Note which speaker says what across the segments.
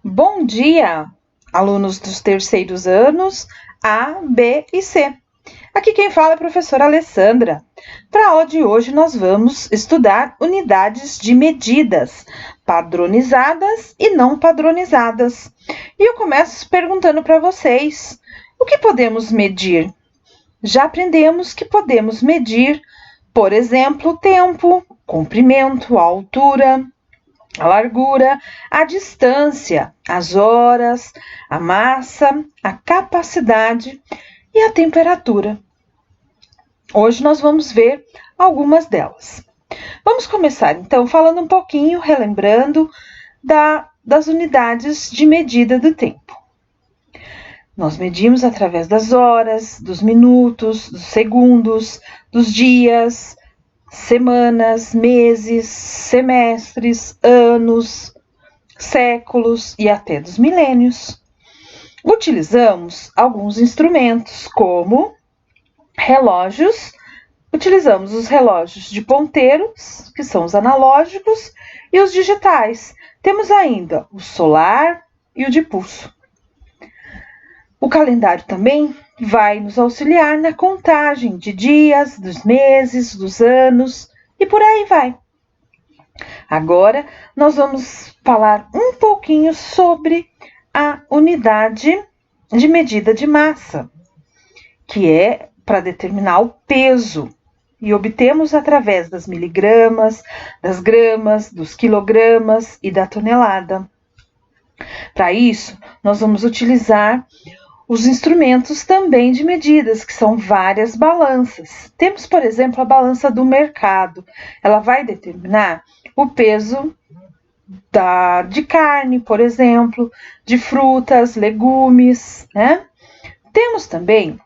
Speaker 1: Bom dia, alunos dos terceiros anos A, B e C. Aqui quem fala é a professora Alessandra. Para a aula de hoje nós vamos estudar unidades de medidas, padronizadas e não padronizadas. E eu começo perguntando para vocês, o que podemos medir? Já aprendemos que podemos medir, por exemplo, o tempo, o comprimento, a altura, a largura, a distância, as horas, a massa, a capacidade e a temperatura. Hoje nós vamos ver algumas delas. Vamos começar então falando um pouquinho, relembrando das unidades de medida do tempo. Nós medimos através das horas, dos minutos, dos segundos, dos dias, semanas, meses, semestres, anos, séculos e até dos milênios. Utilizamos alguns instrumentos, como relógios. Utilizamos os relógios de ponteiros, que são os analógicos, e os digitais. Temos ainda o solar e o de pulso. O calendário também vai nos auxiliar na contagem de dias, dos meses, dos anos e por aí vai. Agora, nós vamos falar um pouquinho sobre a unidade de medida de massa, que é para determinar o peso. E obtemos através das miligramas, das gramas, dos quilogramas e da tonelada. Para isso, nós vamos utilizar os instrumentos também de medidas, que são várias balanças. Temos, por exemplo, a balança do mercado. Ela vai determinar o peso de carne, por exemplo, de frutas, legumes, né? Temos também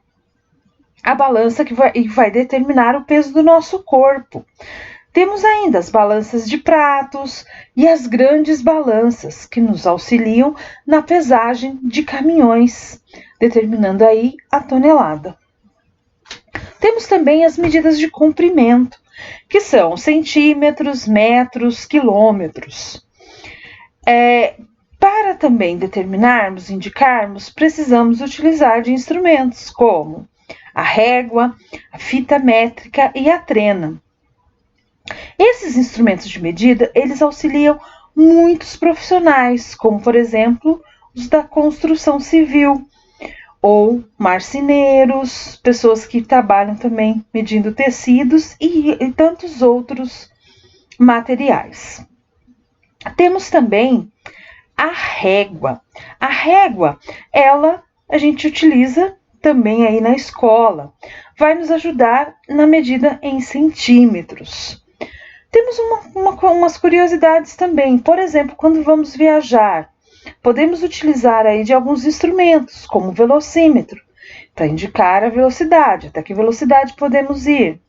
Speaker 1: a balança que vai determinar o peso do nosso corpo. Temos ainda as balanças de pratos e as grandes balanças que nos auxiliam na pesagem de caminhões, determinando aí a tonelada. Temos também as medidas de comprimento, que são centímetros, metros, quilômetros. Para também determinarmos, indicarmos, precisamos utilizar de instrumentos como a régua, a fita métrica e a trena. Esses instrumentos de medida, eles auxiliam muitos profissionais, como, por exemplo, os da construção civil, ou marceneiros, pessoas que trabalham também medindo tecidos e tantos outros materiais. Temos também a régua. A régua, a gente utiliza também aí na escola. Vai nos ajudar na medida em centímetros. Temos umas curiosidades também. Por exemplo, quando vamos viajar, podemos utilizar aí de alguns instrumentos, como o velocímetro, para indicar a velocidade, até que velocidade podemos ir.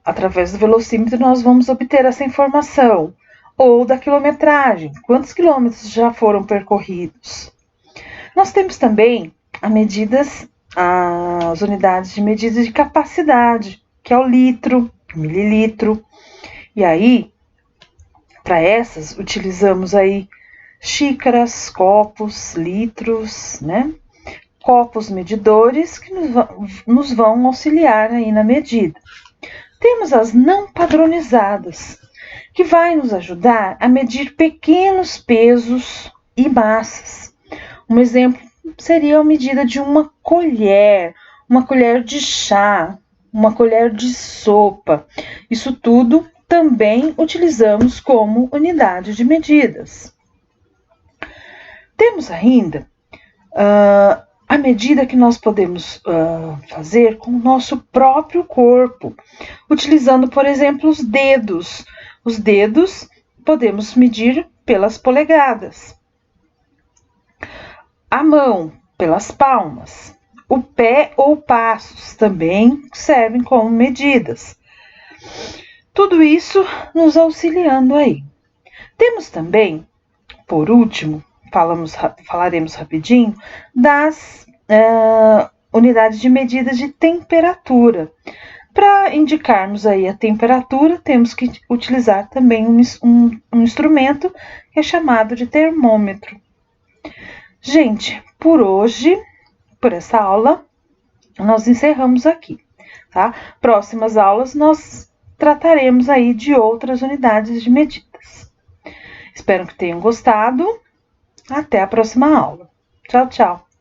Speaker 1: Através do velocímetro nós vamos obter essa informação, ou da quilometragem, quantos quilômetros já foram percorridos. Nós temos também as unidades de medida de capacidade, que é o litro, o mililitro. E aí, para essas, utilizamos aí xícaras, copos, litros, né? Copos medidores que nos vão auxiliar aí na medida. Temos as não padronizadas, que vai nos ajudar a medir pequenos pesos e massas. Um exemplo seria a medida de uma colher de chá, uma colher de sopa. Isso tudo também utilizamos como unidade de medidas. Temos ainda a medida que nós podemos fazer com o nosso próprio corpo, utilizando, por exemplo, os dedos. Os dedos podemos medir pelas polegadas, a mão pelas palmas, o pé ou passos também servem como medidas. Tudo isso nos auxiliando aí. Temos também, por último, falaremos rapidinho, das unidades de medida de temperatura. Para indicarmos aí a temperatura, temos que utilizar também um instrumento que é chamado de termômetro. Gente, por hoje, por essa aula, nós encerramos aqui, tá? Próximas aulas nós trataremos aí de outras unidades de medidas. Espero que tenham gostado. Até a próxima aula. Tchau, tchau.